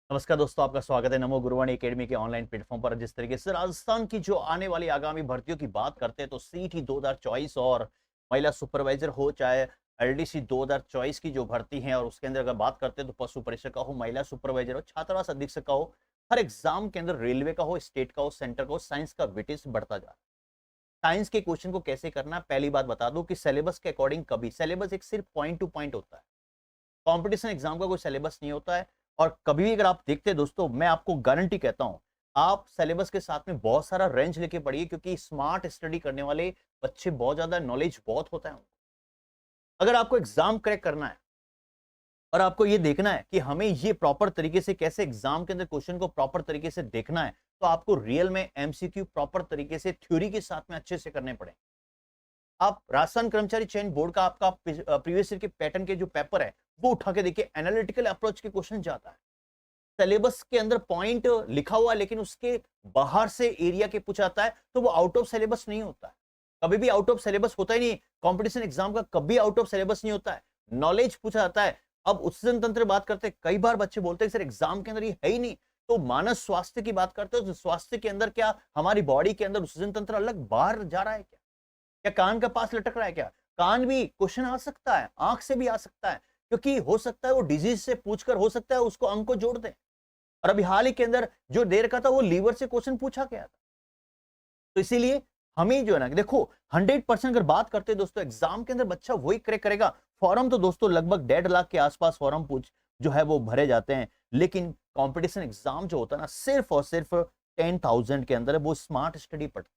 नमस्कार दोस्तों, आपका स्वागत है नमो गुरुवाणी एकेडमी के ऑनलाइन प्लेटफॉर्म पर। जिस तरीके से राजस्थान की जो आने वाली आगामी भर्तियों की बात करते हैं तो सीईटी 2024 और महिला सुपरवाइजर हो, चाहे एलडीसी 2024 की जो भर्ती है, और उसके अंदर अगर बात करते हैं तो पशु परीक्षक का हो, महिला सुपरवाइजर हो, छात्रावास अधीक्षक का हो, हर एग्जाम के अंदर रेलवे का हो, स्टेट का हो, सेंटर का हो, साइंस का वेटेज बढ़ता जा रहा है। साइंस के क्वेश्चन को कैसे करना है, पहली बात बता दूं कि सिलेबस के अकॉर्डिंग कभी सिलेबस एक सिर्फ पॉइंट टू पॉइंट होता है। कंपटीशन एग्जाम का कोई सिलेबस नहीं होता है। और कभी भी अगर आप देखते हैं दोस्तों, मैं आपको गारंटी कहता हूं, आप सिलेबस के साथ में बहुत सारा रेंज लेके पढ़िए, क्योंकि स्मार्ट स्टडी करने वाले बच्चे बहुत ज्यादा नॉलेज बहुत होता है। अगर आपको एग्जाम क्रैक करना है और आपको ये देखना है कि हमें ये प्रॉपर तरीके से कैसे एग्जाम के अंदर क्वेश्चन को प्रॉपर तरीके से देखना है, तो आपको रियल में एमसीक्यू प्रॉपर तरीके से थ्योरी के साथ में अच्छे से करने पड़े। आप राजस्थान कर्मचारी चयन बोर्ड का आपका प्रीवियस ईयर के पैटर्न के जो पेपर है वो उठा के देखिए, एनालिटिकल अप्रोच के क्वेश्चन जाता है। सिलेबस के अंदर पॉइंट लिखा हुआ है, लेकिन उसके बाहर से एरिया के पूछा जाता है, तो वो आउट ऑफ सिलेबस नहीं होता है। कभी भी आउट ऑफ सिलेबस होता ही नहीं। कंपटीशन एग्जाम का कभी आउट ऑफ सिलेबस नहीं होता है। नॉलेज पूछा जाता है। अब उत्सर्जन तंत्र बात करते हैं, कई बार बच्चे बोलते हैं सर एग्जाम के अंदर ये है ही नहीं। तो मानस स्वास्थ्य की बात करते हो तो स्वास्थ्य के अंदर क्या हमारी बॉडी के अंदर उत्सर्जन तंत्र अलग बाहर जा रहा है क्या? क्या कान का पास लटक रहा है क्या? कान भी क्वेश्चन आ सकता है, आंख से भी आ सकता है, क्योंकि हो सकता है वो डिजीज से पूछकर हो सकता है उसको अंक को जोड़ दें। और अभी हाल ही के अंदर जो दे रखा था वो लीवर से क्वेश्चन पूछा गया था। तो इसीलिए हमें जो है ना, देखो 100% अगर बात करते हैं दोस्तों, एग्जाम के अंदर बच्चा वही क्रैक करेगा। फॉर्म तो दोस्तों लगभग 1.5 लाख के आसपास फॉर्म पूछ जो है वो भरे जाते हैं, लेकिन कंपटीशन एग्जाम जो होता है ना, सिर्फ और सिर्फ 10,000 के अंदर है। वो स्मार्ट स्टडी पढ़ते हैं,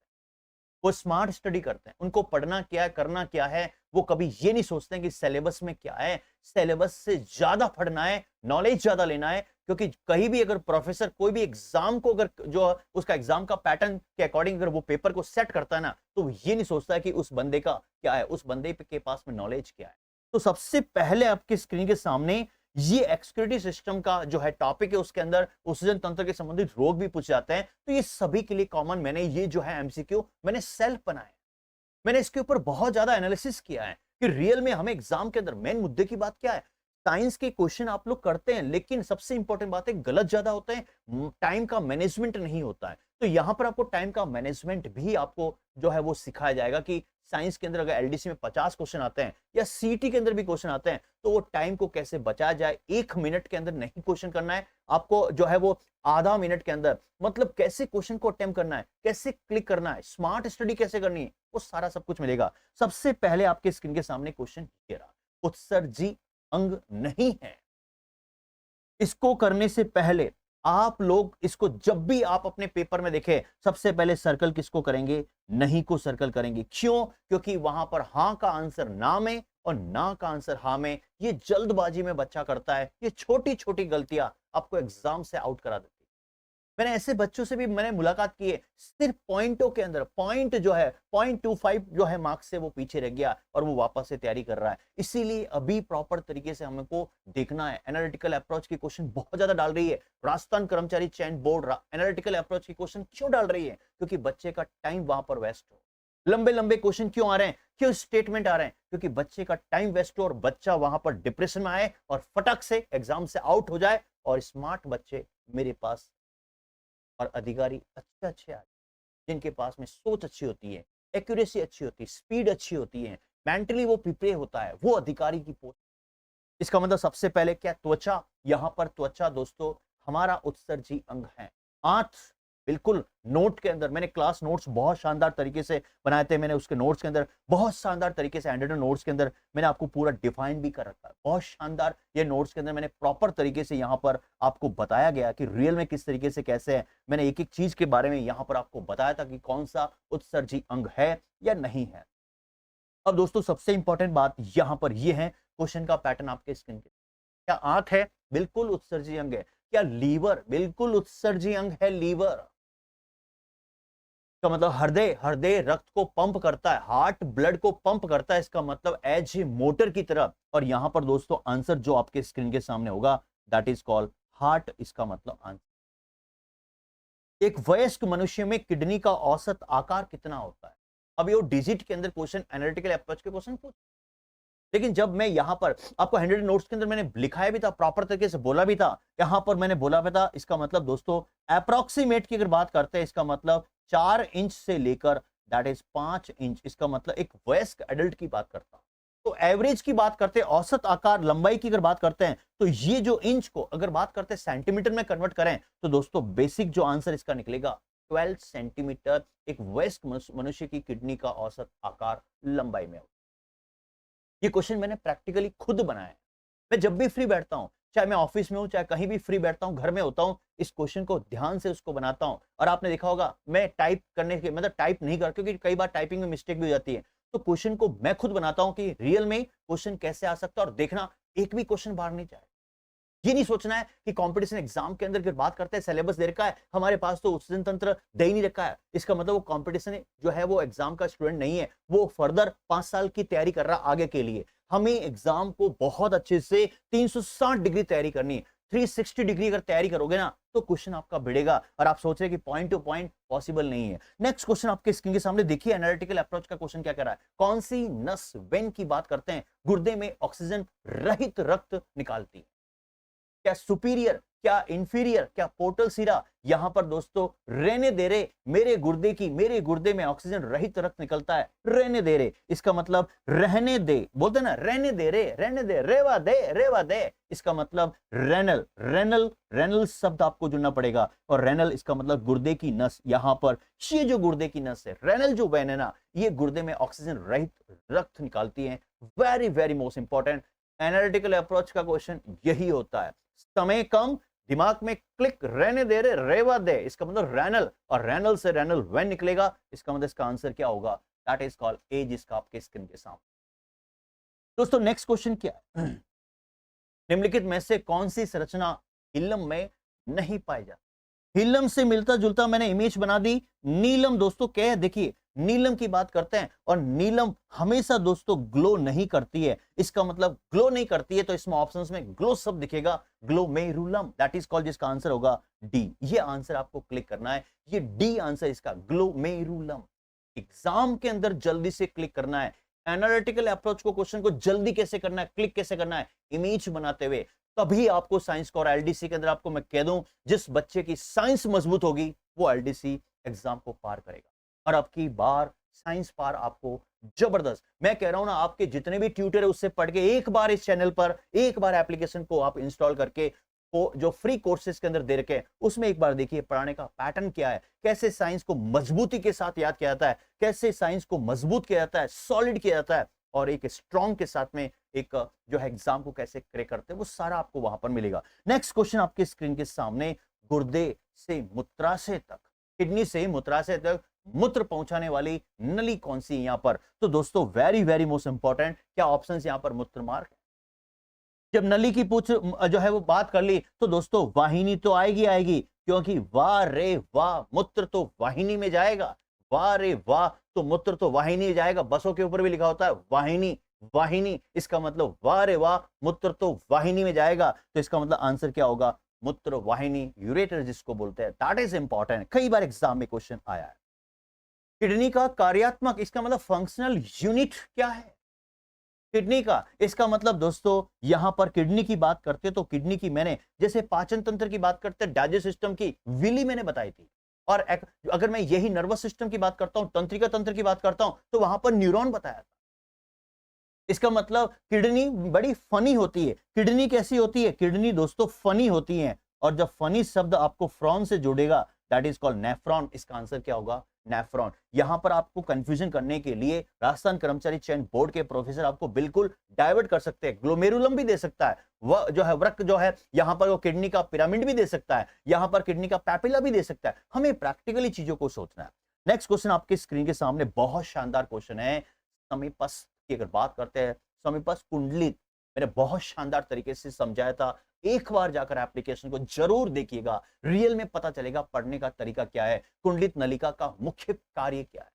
वो स्मार्ट स्टडी करते हैं। उनको पढ़ना क्या है, करना क्या है, वो कभी ये नहीं सोचते हैं कि सिलेबस में क्या है। सिलेबस से ज्यादा पढ़ना है, नॉलेज ज्यादा लेना है, क्योंकि कहीं भी अगर प्रोफेसर कोई भी एग्जाम को अगर जो उसका एग्जाम का पैटर्न के अकॉर्डिंग अगर वो पेपर को सेट करता है ना, तो वो ये नहीं सोचता है कि उस बंदे का क्या है, उस बंदे के पास में नॉलेज क्या है। तो सबसे पहले आपके स्क्रीन के सामने ये एक्सक्रीटरी सिस्टम का जो है टॉपिक है, उसके अंदर उत्सर्जन तंत्र के संबंधित रोग भी पूछे जाते हैं। तो ये सभी के लिए कॉमन, मैंने ये जो है एमसीक्यू मैंने सेल्फ बनाया। मैंने इसके ऊपर बहुत ज्यादा एनालिसिस किया है कि रियल में हमें एग्जाम के अंदर मेन मुद्दे की बात क्या है। साइंस के क्वेश्चन आप लोग करते हैं, लेकिन सबसे इंपॉर्टेंट बात है गलत ज्यादा होते हैं, टाइम का मैनेजमेंट नहीं होता है। तो यहां पर आपको टाइम का मैनेजमेंट भी आपको जो है वो सिखाया जाएगा कि साइंस के अंदर अगर एलडीसी में 50 क्वेश्चन आते हैं या सीटी के अंदर भी क्वेश्चन आते हैं, तो वो टाइम को कैसे बचाया जाए। 1 मिनट के अंदर नहीं क्वेश्चन करना है आपको, जो है वो आधा मिनट के अंदर, मतलब कैसे क्वेश्चन को अटेम्प्ट करना है, कैसे क्लिक करना है, स्मार्ट स्टडी कैसे करनी है, वो सारा सब कुछ मिलेगा। सबसे पहले आपके स्क्रीन के सामने क्वेश्चन ये रहा, उत्सर्जी अंग नहीं है। इसको करने से पहले आप लोग इसको जब भी आप अपने पेपर में देखें, सबसे पहले सर्कल किसको करेंगे? नहीं को सर्कल करेंगे। क्यों? क्योंकि वहां पर हां का आंसर ना में और ना का आंसर हां में, ये जल्दबाजी में बच्चा करता है। ये छोटी छोटी गलतियां आपको एग्जाम से आउट करा देती है। मैंने ऐसे बच्चों से भी मैंने मुलाकात की है, सिर्फ पॉइंटों के अंदर पॉइंट जो है 0.25 जो है मार्क्स से वो पीछे रह गया और वो वापस से तैयारी कर रहा है। इसीलिए अभी प्रॉपर तरीके से हमको देखना है। एनालिटिकल अप्रोच की क्वेश्चन बहुत ज्यादा डाल रही है राजस्थान कर्मचारी चयन बोर्ड। एनालिटिकल अप्रोच की क्वेश्चन क्यों डाल रही है? क्योंकि बच्चे का टाइम वहां पर वेस्ट हो। लंबे लंबे क्वेश्चन क्यों आ रहे हैं, क्यों स्टेटमेंट आ रहे हैं? क्योंकि बच्चे का टाइम वेस्ट हो और बच्चा वहां पर डिप्रेशन में आए और फटक से एग्जाम से आउट हो जाए। और स्मार्ट बच्चे मेरे पास और अधिकारी अच्छे अच्छे आ, जिनके पास में सोच अच्छी होती है, एक्यूरेसी अच्छी होती है, स्पीड अच्छी होती है, मेंटली वो प्रिपेयर होता है, वो अधिकारी की पोस्ट। इसका मतलब सबसे पहले क्या? त्वचा। यहां पर त्वचा दोस्तों हमारा उत्सर्जी अंग है। आंख बिल्कुल नोट के अंदर, मैंने क्लास नोट्स बहुत शानदार तरीके से बनाए थे। मैंने उसके नोट्स के अंदर बहुत शानदार तरीके से हैंड नोट्स के अंदर मैंने आपको पूरा डिफाइन भी कर रखा है। बहुत शानदार ये नोट्स के अंदर मैंने प्रॉपर तरीके से यहां पर आपको बताया गया कि रियल में किस तरीके से कैसे है। मैंने एक एक चीज के बारे में यहां पर आपको बताया था कि कौन सा उत्सर्जी अंग है या नहीं है। अब दोस्तों सबसे इंपॉर्टेंट बात यहां पर यह है, क्वेश्चन का पैटर्न आपके स्क्रीन के, क्या आंख है? बिल्कुल उत्सर्जी अंग है। क्या लीवर? बिल्कुल उत्सर्जी अंग है लीवर। का मतलब हृदय, हृदय रक्त को पंप करता है, हार्ट ब्लड को पंप करता है, इसका मतलब एज ए मोटर की तरह। और यहां पर दोस्तों आंसर जो आपके स्क्रीन के सामने होगा, दैट इज कॉल्ड हार्ट। इसका मतलब आंसर। एक वयस्क मनुष्य में किडनी का औसत आकार कितना होता है? अब ये डिजिट के अंदर क्वेश्चन, एनालिटिकल अप्रोच के क्वेश्चन पूछ, लेकिन जब मैं यहाँ पर आपको हैंडरेड नोट्स के अंदर मैंने लिखाया भी था, प्रॉपर तरीके से बोला भी था, यहाँ पर मैंने बोला भी था, इसका मतलब दोस्तों अप्रोक्सीमेट की अगर बात करते हैं, इसका मतलब 4 इंच से लेकर दैट इज 5 इंच, इसका मतलब एक वयस्क एडल्ट की बात करता हूं। तो एवरेज की बात करते हैं, औसत आकार लंबाई की अगर बात करते हैं, तो ये जो इंच को अगर बात करते हैं सेंटीमीटर में कन्वर्ट करें, तो दोस्तों बेसिक जो आंसर इसका निकलेगा 12 सेंटीमीटर एक वयस्क मनुष्य की किडनी का औसत आकार लंबाई में। ये क्वेश्चन मैंने प्रैक्टिकली खुद बनाया है। मैं जब भी फ्री बैठता हूं, चाहे मैं ऑफिस में हूं, चाहे कहीं भी फ्री बैठता हूं, घर में होता हूं, इस क्वेश्चन को ध्यान से उसको बनाता हूं। और आपने देखा होगा मैं टाइप करने के मतलब टाइप नहीं कर, क्योंकि कई बार टाइपिंग में मिस्टेक भी हो जाती है, तो क्वेश्चन को मैं खुद बनाता हूं कि रियल में क्वेश्चन कैसे आ सकता है। और देखना एक भी क्वेश्चन बाहर नहीं जाए। ये नहीं सोचना है कि कंपटीशन एग्जाम के अंदर बात करते हैं सिलेबस दे रखा है, हमारे पास तो उत्सर्जन तंत्र दे ही नहीं रखा है, इसका मतलब वो कंपटीशन जो है वो एग्जाम का स्टूडेंट नहीं है, वो फर्दर 5 साल की तैयारी कर रहा आगे के लिए। हमें एग्जाम को बहुत अच्छे से 360 डिग्री तैयारी करनी है। 360 डिग्री अगर तैयारी करोगे ना, तो क्वेश्चन आपका भिड़ेगा और आप सोच रहे हैं कि पॉइंट टू पॉइंट पॉसिबल नहीं है। नेक्स्ट क्वेश्चन आपके स्क्रीन के सामने देखिए, एनालिटिकल अप्रोच का क्वेश्चन क्या कह रहा है। कौन सी नस वेन की बात करते हैं गुर्दे में ऑक्सीजन रहित रक्त निकालती है? क्या सुपीरियर, क्या इंफीरियर, क्या पोर्टल सिरा? यहां पर दोस्तों रहने दे रे, मेरे गुर्दे में ऑक्सीजन रहित रक्त निकलता है, रहने दे रे, इसका मतलब रहने दे, बोलते ना रहने दे रे, रहने दे, रेवा दे, रेवा दे, इसका मतलब रेनल, रेनल, रेनल शब्द आपको जुड़ना पड़ेगा। और रेनल इसका मतलब गुर्दे की नस। यहां पर ये जो गुर्दे की नस है, रेनल जो वेन है ना, ये गुर्दे में ऑक्सीजन रहित रक्त निकालती है। Very very most important analytical approach का क्वेश्चन यही होता है। समय कम, दिमाग में क्लिक रहने दे रहे, रेवा दे, इसका मतलब रैनल, और रैनल से रैनल वेन निकलेगा, इसका मतलब इसका आंसर क्या होगा? दैट इज कॉल्ड एज, इसका आपके स्क्रीन के सामने। दोस्तों नेक्स्ट क्वेश्चन क्या है? निम्नलिखित में से कौन सी संरचना इल्लम में नहीं पाई जाती? हिलम से मिलता जुलता मैंने इमेज बना दी। नीलम दोस्तों क्या है, देखिए नीलम की बात करते हैं, और नीलम हमेशा दोस्तों ग्लो नहीं करती है। इसका मतलब ग्लो नहीं करती है, तो इसमें ऑप्शंस में ग्लो शब्द दिखेगा, ग्लोमेरुलम, दैट इज कॉल्ड, जिसका आंसर होगा डी। ये आंसर आपको क्लिक करना है, ये डी आंसर इसका, ग्लोमेरुलम। एग्जाम के अंदर जल्दी से क्लिक करना है। एनालिटिकल अप्रोच को, क्वेश्चन को जल्दी कैसे करना है, क्लिक कैसे करना है, इमेज बनाते हुए, तभी आपको साइंस को, और एलडीसी के अंदर आपको मैं कह दूं, जिस बच्चे की साइंस मजबूत होगी वो एलडीसी एग्जाम को पार करेगा। और अब की बार साइंस पार आपको जबरदस्त, मैं कह रहा हूं ना, आपके जितने भी ट्यूटर है उससे पढ़ के एक बार इस चैनल पर, एक बार एप्लीकेशन को आप इंस्टॉल करके, को जो फ्री कोर्सेज के अंदर दे रखे हैं उसमें एक बार देखिए पढ़ाने का पैटर्न क्या है, कैसे साइंस को मजबूती के साथ याद किया जाता है, कैसे साइंस को मजबूत किया जाता है, सॉलिड किया जाता है, और एक स्ट्रॉन्ग के साथ में एक जो है एग्जाम को कैसे क्रैक करते हैं, वो सारा आपको वहां पर मिलेगा। नेक्स्ट क्वेश्चन आपके स्क्रीन के सामने, गुर्दे से मूत्राशय तक, किडनी से मूत्राशय तक मूत्र पहुंचाने वाली नली कौन सी है यहां पर? तो दोस्तों वेरी वेरी मोस्ट इंपॉर्टेंट, क्या ऑप्शंस यहां पर मूत्र मार्ग? जब नली की पूछ जो है वो बात कर ली, तो दोस्तों वाहिनी तो आएगी आएगी, क्योंकि वाह रे वाह, मूत्र तो वाहिनी में जाएगा, वाह रे वाह, तो मूत्र तो वाहिनी में जाएगा। बसों के ऊपर भी लिखा होता है वाहिनी, वाहिनी, इसका मतलब वाह रे वाह, मूत्र तो वाहिनी में जाएगा, तो इसका मतलब आंसर क्या होगा? मूत्र वाहिनी, यूरेटर जिसको बोलते हैं, दैट इज इंपॉर्टेंट, कई बार एग्जाम में क्वेश्चन आया है। किडनी का कार्यात्मक, इसका मतलब फंक्शनल यूनिट क्या है? किडनी का, इसका मतलब दोस्तों यहां पर किडनी की बात करते हैं, तो किडनी की मैंने जैसे पाचन तंत्र की बात करते हैं, डाइजेस्ट सिस्टम की विली मैंने बताई थी, और अगर मैं यही नर्वस सिस्टम की बात करता हूं, तंत्रिका तंत्र की बात करता हूं, तो वहां पर न्यूरॉन बताया था। इसका मतलब किडनी बड़ी फनी होती है। किडनी कैसी होती है? किडनी दोस्तों फनी होती है, और जब फनी शब्द आपको फ्रॉन से जुड़ेगा, दैट इज कॉल्ड नेफ्रॉन, इसका आंसर क्या होगा? नेफ्रॉन। यहां पर आपको कंफ्यूजन करने के लिए राजस्थान कर्मचारी चयन बोर्ड के प्रोफेसर आपको बिल्कुल डाइवर्ट कर सकते हैं, ग्लोमेरुलम भी दे सकता है, वह जो है वृक्क जो है, यहां पर वो किडनी का पिरामिड भी दे सकता है, यहां पर किडनी का पैपिला भी दे सकता है। हमें प्रैक्टिकली चीजों को सोचना है। नेक्स्ट क्वेश्चन आपके स्क्रीन के सामने बहुत शानदार क्वेश्चन है। समीपस्थ की अगर बात करते हैं, समीपस्थ कुंडलित मैंने बहुत शानदार तरीके से समझाया था, एक बार जाकर एप्लीकेशन को जरूर देखिएगा, रियल में पता चलेगा पढ़ने का तरीका क्या है, कुंडलित नलिका का मुख्य कार्य क्या है,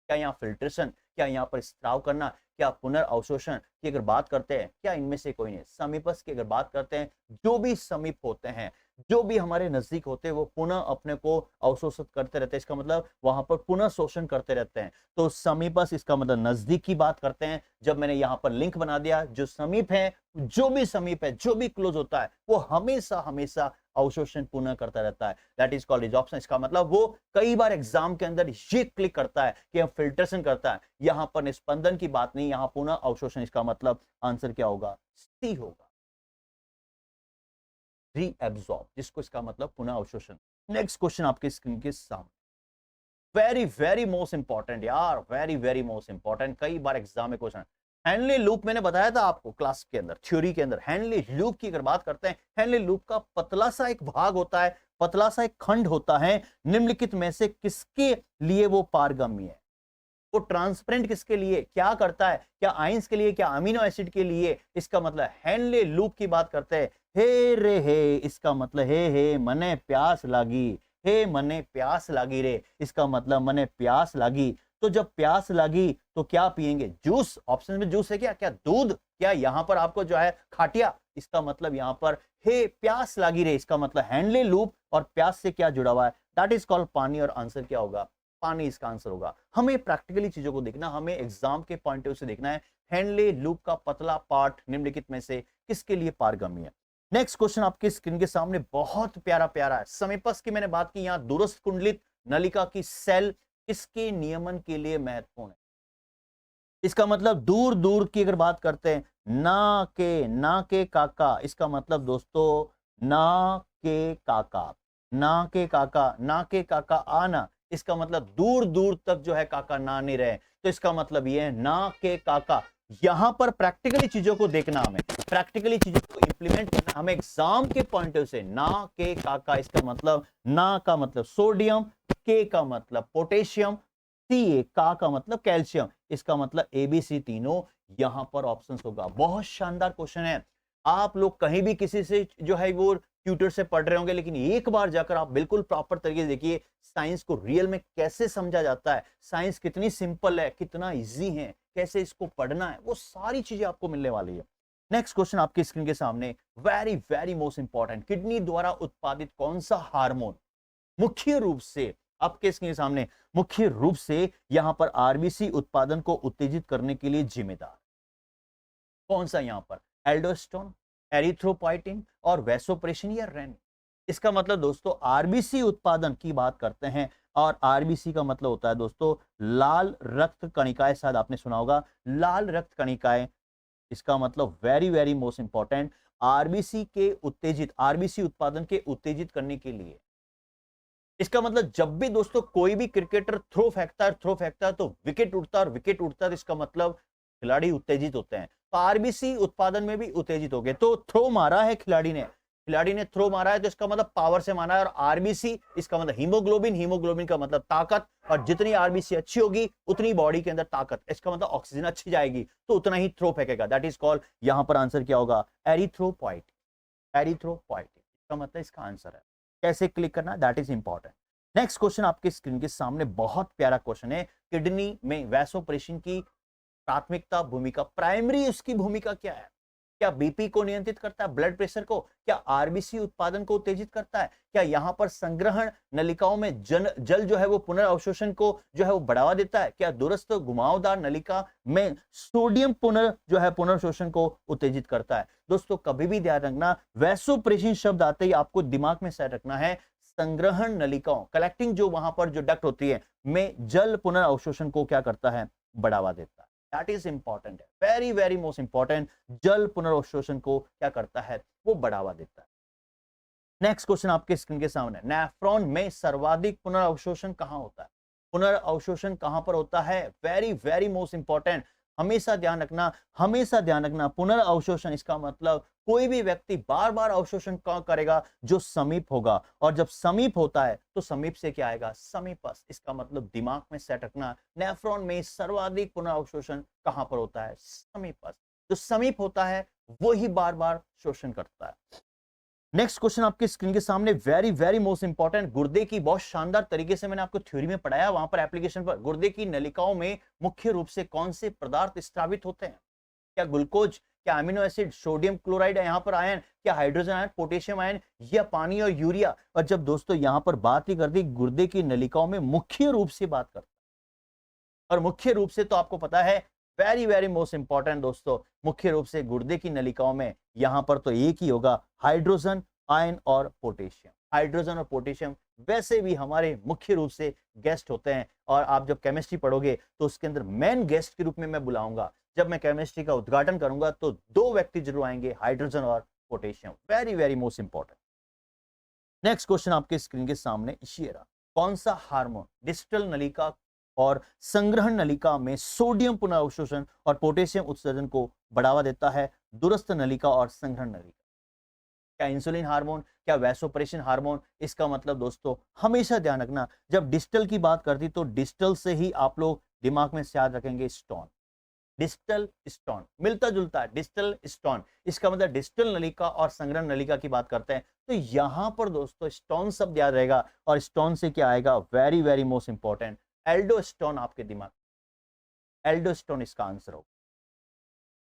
क्या यहाँ फिल्ट्रेशन, क्या यहाँ पर स्त्राव करना, क्या पुनर्अवशोषण की अगर बात करते हैं, क्या इनमें से कोई नहीं। समीपस्थ की अगर बात करते हैं, जो भी समीप होते हैं, जो भी हमारे नजदीक होते हैं वो पुनः अपने को अवशोषित करते रहते हैं, इसका मतलब वहां पर पुनः शोषण करते रहते हैं। तो समीपस इसका मतलब नजदीक की बात करते हैं। जब मैंने यहां पर लिंक बना दिया, जो समीप है, जो भी समीप है, जो भी क्लोज होता है, वो हमेशा हमेशा अवशोषण पुनः करता रहता है। That is called resorption. इसका मतलब वो कई बार एग्जाम के अंदर ये क्लिक करता है कि हम फिल्ट्रेशन करता है, यहां पर निस्पंदन की बात नहीं, यहां पुनः अवशोषण। इसका मतलब आंसर क्या होगा? सी होगा, रीएब्सॉर्ब, जिसको इसका मतलब पुनः अवशोषण। नेक्स्ट क्वेश्चन आपके स्क्रीन के सामने, वेरी वेरी मोस्ट इंपॉर्टेंट यार, वेरी वेरी मोस्ट इंपॉर्टेंट, कई बार एग्जाम में क्वेश्चन। हेनली लूप मैंने बताया था आपको क्लास के अंदर, थ्योरी के अंदर। हेनली लूप की अगर बात करते हैं, हेनली लूप का पतला सा एक भाग होता है, पतला सा एक खंड होता है, निम्नलिखित में से किसके लिए वो पारगम्य है? वो ट्रांसपेरेंट किसके लिए क्या करता है? क्या आइंस के लिए, क्या अमीनो एसिड के लिए? इसका मतलब हेनले लूप की बात करते हैं। हे रे हे, इसका मतलब हे मने प्यास लागी, हे मने प्यास लागी रे, इसका मतलब मने प्यास लागी। तो जब प्यास लगी तो क्या पिएंगे? जूस। ऑप्शन में जूस है क्या? क्या दूध? क्या यहां पर आपको जो है खाटिया? इसका मतलब यहां पर हे प्यास लागी रे, इसका मतलब हेनले लूप और प्यास से क्या जुड़ा हुआ है? दैट इज कॉल्ड पानी। और आंसर क्या होगा? पानी इसका आंसर होगा। हमें प्रैक्टिकली चीजों को देखना, हमें एग्जाम के पॉइंट ऑफ व्यू से देखना है हेनले लूप का पतला पार्ट निम्नलिखित में से किसके लिए पारगम्य है। नेक्स्ट क्वेश्चन आपके स्क्रीन के सामने बहुत प्यारा प्यारा है। समीपस की मैंने बात की, यहां दूरस्थ कुंडलित नलिका की सेल किसके नियमन के लिए महत्वपूर्ण है? इसका मतलब दूर दूर की अगर बात करते हैं, ना के काका, इसका मतलब दोस्तों ना के काका, ना के काका, ना के काका आना, इसका मतलब दूर दूर तक जो है काका ना नहीं रहे। तो इसका मतलब ये है ना के काका। यहां पर प्रैक्टिकली चीजों को देखना, हमें प्रैक्टिकली चीजों को इंप्लीमेंट करना, हमें एग्जाम के पॉइंट ऑफ से। ना के काका, इसका मतलब ना का मतलब सोडियम, के का मतलब पोटेशियम, सी का मतलब कैल्शियम, इसका मतलब एबीसी तीनों यहां पर ऑप्शंस होगा। बहुत शानदार क्वेश्चन है। आप लोग कहीं भी किसी से जो है वो ट्यूटर से पढ़ रहे होंगे, लेकिन एक बार जाकर आप बिल्कुल प्रॉपर तरीके से देखिए साइंस को रियल में कैसे समझा जाता है, साइंस कितनी सिंपल है, कितना इजी है, कैसे इसको पढ़ना है, वो सारी चीजें आपको मिलने वाली है। नेक्स्ट क्वेश्चन आपकी स्क्रीन के सामने, very very most important, kidney द्वारा उत्पादित कौन सा हार्मोन मुख्य रूप से आपके स्क्रीन के सामने, मुख्य रूप से यहां पर आरबीसी उत्पादन को उत्तेजित करने के लिए जिम्मेदार? कौन सा यहां पर? एल्डोस्टेरोन, एरिथ्रोपोइटिन और वैसोप्रेसिन या रेनिन? इसका मतलब दोस्तों आरबीसी उत्पादन की बात करते हैं, और आरबीसी का मतलब होता है दोस्तों लाल रक्त कणिकाएं। शायद आपने सुना होगा लाल रक्त कणिकाएं। इसका मतलब very very most important, RBC के उत्तेजित, आरबीसी उत्पादन के उत्तेजित करने के लिए। इसका मतलब जब भी दोस्तों कोई भी क्रिकेटर थ्रो फेंकता है, थ्रो फेंकता है तो विकेट उड़ता है, और विकेट उड़ता है तो इसका मतलब खिलाड़ी उत्तेजित होते हैं। तो आरबीसी उत्पादन में भी उत्तेजित हो गए। तो थ्रो मारा है खिलाड़ी ने, खिलाड़ी ने थ्रो मारा है तो इसका मतलब पावर से मारा है। और आरबीसी इसका मतलब हीमोग्लोबिन, हीमोग्लोबिन का मतलब ताकत, और जितनी आरबीसी अच्छी होगी उतनी बॉडी के अंदर ताकत, इसका मतलब ऑक्सीजन अच्छी जाएगी तो उतना ही थ्रो फेंकेगा। दैट इज कॉल्ड, यहां पर आंसर क्या होगा? एरिथ्रोपोइटिन, एरिथ्रोपोइटिन, इसका मतलब इसका आंसर है। कैसे क्लिक करना, that is important. Next question आपके स्क्रीन के सामने बहुत प्यारा क्वेश्चन है, किडनी में वैसोप्रेसिन की प्राथमिकता भूमिका, प्राइमरी उसकी भूमिका क्या है? क्या बीपी को नियंत्रित करता है, ब्लड प्रेशर को? क्या आरबीसी उत्पादन को उत्तेजित करता है? क्या यहां पर संग्रहण नलिकाओं में जल जो है वो पुनर्अवशोषण को जो है वो बढ़ावा देता है? क्या दूरस्थ घुमावदार नलिका में सोडियम जो है पुनर्शोषण को उत्तेजित करता है? दोस्तों कभी भी ध्यान रखना, वैसोप्रेसिन शब्द आते ही आपको दिमाग में सेट रखना है संग्रहण नलिकाओं, कलेक्टिंग जो वहां पर जो डक्ट होती है में जल पुनर्अवशोषण को क्या करता है? बढ़ावा देता है। दैट इज इंपॉर्टेंट है, वेरी वेरी मोस्ट इंपॉर्टेंट, जल पुनर्अवशोषण को क्या करता है? वो बढ़ावा देता है। नेक्स्ट क्वेश्चन आपके स्क्रीन के सामने, नेफ्रॉन में सर्वाधिक पुनर्अवशोषण कहां होता है? पुनर्अवशोषण कहां पर होता है? वेरी वेरी मोस्ट इंपॉर्टेंट, हमेशा ध्यान रखना, हमेशा ध्यान रखना। पुनर्अवशोषण इसका मतलब कोई भी व्यक्ति बार बार अवशोषण कहां करेगा? जो समीप होगा, और जब समीप होता है तो समीप से क्या आएगा? समीपस। इसका मतलब दिमाग में सेट रखना, नेफ्रॉन में सर्वाधिक पुनर्अवशोषण कहां पर होता है? समीपस। जो समीप होता है वही बार बार शोषण करता है। नेक्स्ट क्वेश्चन आपके स्क्रीन के सामने, वेरी वेरी मोस्ट इंपॉर्टेंट, गुर्दे की बहुत शानदार तरीके से मैंने आपको थ्योरी में पढ़ाया, वहां पर एप्लीकेशन पर, गुर्दे की नलिकाओं में मुख्य रूप से कौन से पदार्थ स्रावित होते हैं? क्या ग्लूकोज, क्या अमीनो एसिड, सोडियम क्लोराइड है यहाँ पर आयन, क्या हाइड्रोजन आयन, पोटेशियम आयन, या पानी और यूरिया। और जब दोस्तों यहाँ पर बात ही कर दी गुर्दे की नलिकाओं में मुख्य रूप से बात करते हैं, और मुख्य रूप से तो आपको पता है वेरी वेरी मोस्ट इंपॉर्टेंट दोस्तों, मुख्य रूप से गुर्दे की नलिकाओं में यहां पर तो एक ही होगा, हाइड्रोजन आयन और पोटेशियम। हाइड्रोजन और पोटेशियम वैसे भी हमारे मुख्य रूप से गेस्ट होते हैं, और आप जब केमिस्ट्री पढ़ोगे तो उसके अंदर मेन गेस्ट के रूप में मैं बुलाऊंगा। जब मैं केमिस्ट्री का उद्घाटन करूंगा तो दो व्यक्ति जरूर आएंगे, हाइड्रोजन और potassium. Very very most important. Next question आपके स्क्रीन के सामने ये रहा, कौन सा हार्मोन डिस्टल नलिका और संग्रहण नलिका में सोडियम पुनर्अवशोषण और पोटेशियम उत्सर्जन को बढ़ावा देता है, दूरस्थ नलिका और संग्रहण नलिका। क्या इंसुलिन हार्मोन, क्या वैसोप्रेसिन हार्मोन? इसका मतलब दोस्तों हमेशा ध्यान रखना, जब डिस्टल की बात करती तो डिस्टल से ही आप लोग दिमाग में याद रखेंगे स्टोन, डिस्टल स्टोन, मिलता जुलता है डिस्टल स्टोन, इसका मतलब डिस्टल नलिका और संग्रहण नलिका की बात करते हैं तो यहां पर दोस्तों स्टोन शब्द याद रहेगा, और स्टोन से क्या आएगा, वेरी वेरी मोस्ट इंपॉर्टेंट, एल्डोस्टोन आपके दिमाग, एल्डोस्टोन इसका आंसर होगा।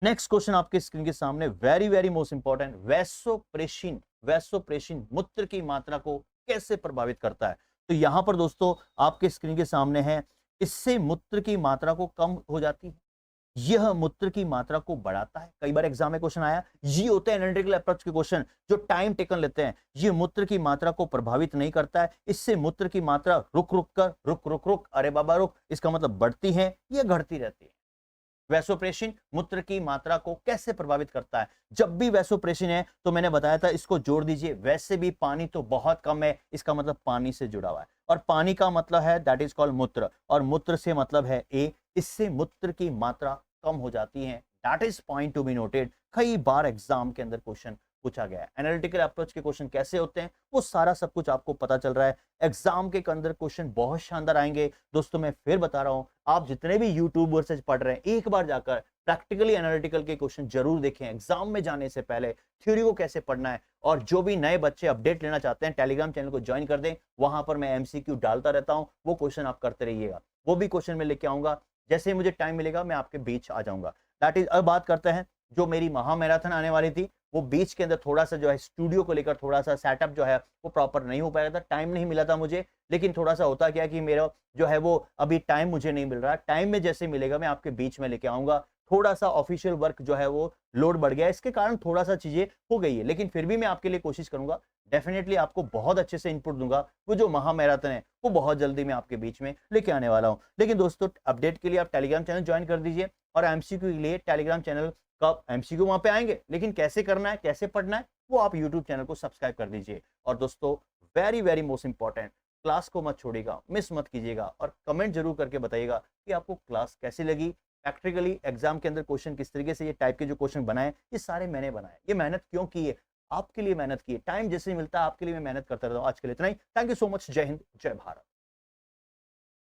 नेक्स्ट क्वेश्चन आपके स्क्रीन के सामने, very very most important, vasopressin, vasopressin मूत्र की मात्रा को कैसे प्रभावित करता है? तो यहां पर दोस्तों आपके स्क्रीन के सामने है, इससे मूत्र की मात्रा को कम हो जाती है, यह मूत्र की मात्रा को बढ़ाता है। कई बार एग्जाम में क्वेश्चन आया, ये होते हैं एनालिटिकल अप्रोच के क्वेश्चन जो टाइम टेकन लेते हैं। ये मूत्र की मात्रा को प्रभावित नहीं करता है, इससे मूत्र की मात्रा रुक रुक कर, रुक रुक रुक, अरे बाबा रुक, इसका मतलब बढ़ती है या घटती रहती है। वैसोप्रेसिन मूत्र की मात्रा को कैसे प्रभावित करता है? जब भी वैसोप्रेसिन है तो मैंने बताया था इसको जोड़ दीजिए, वैसे भी पानी तो बहुत कम है, इसका मतलब पानी से जुड़ा हुआ है, और पानी का मतलब है दैट इज कॉल्ड मूत्र, और मूत्र से मतलब है ए, इससे मूत्र की मात्रा कम हो जाती है। That is point to be noted. कई बार एग्जाम के अंदर क्वेश्चन पूछा गया है, एनालिटिकल अप्रोच के क्वेश्चन कैसे होते हैं वो सारा सब कुछ आपको पता चल रहा है। एग्जाम के अंदर क्वेश्चन बहुत शानदार आएंगे दोस्तों, मैं फिर बता रहा हूं, आप जितने भी यूट्यूबर से पढ़ रहे हैं एक बार जाकर प्रैक्टिकली एनालिटिकल के क्वेश्चन जरूर देखें एग्जाम में जाने से पहले, थ्योरी को कैसे पढ़ना है। और जो भी नए बच्चे अपडेट लेना चाहते हैं टेलीग्राम चैनल को ज्वाइन कर दें, वहां पर मैं एमसीक्यू डालता रहता हूं, वो क्वेश्चन आप करते रहिएगा, वो भी क्वेश्चन मैं लेके आऊंगा, जैसे ही मुझे टाइम मिलेगा मैं आपके बीच आ जाऊंगा। दैट इज, अब बात करते हैं जो मेरी महामैराथन आने वाली थी, वो बीच के अंदर थोड़ा सा जो है स्टूडियो को लेकर थोड़ा सा सेटअप जो है वो प्रॉपर नहीं हो पाया था, टाइम नहीं मिला था मुझे, लेकिन थोड़ा सा होता क्या कि मेरा जो है वो अभी टाइम मुझे नहीं मिल रहा, टाइम में जैसे मिलेगा मैं आपके बीच में लेके आऊंगा। थोड़ा सा ऑफिशियल वर्क जो है वो लोड बढ़ गया है, इसके कारण थोड़ा सा चीजें हो गई है, लेकिन फिर भी मैं आपके लिए कोशिश करूंगा, डेफिनेटली आपको बहुत अच्छे से इनपुट दूंगा। वो जो महामैराथन है वो बहुत जल्दी मैं आपके बीच में लेके आने वाला हूं। लेकिन दोस्तों अपडेट के लिए आप टेलीग्राम चैनल ज्वाइन कर दीजिए, और एमसीक्यू के लिए टेलीग्राम चैनल का एमसीक्यू वहां पे आएंगे, लेकिन कैसे करना है कैसे पढ़ना है वो आप यूट्यूब चैनल को सब्सक्राइब कर दीजिए। और दोस्तों very very most important, class को मत छोड़िएगा, मिस मत कीजिएगा, और कमेंट जरूर करके बताइएगा कि आपको क्लास कैसी लगी। प्रैक्टिकली एग्जाम के अंदर क्वेश्चन किस तरीके से ये टाइप के जो क्वेश्चन बनाए ये सारे मैंने बनाए, ये मेहनत क्यों की है, आपके लिए मेहनत की है, टाइम जैसे मिलता है आपके लिए मैं मेहनत करता रहता हूँ। आज के लिए इतना ही, थैंक यू सो मच, जय हिंद जय भारत।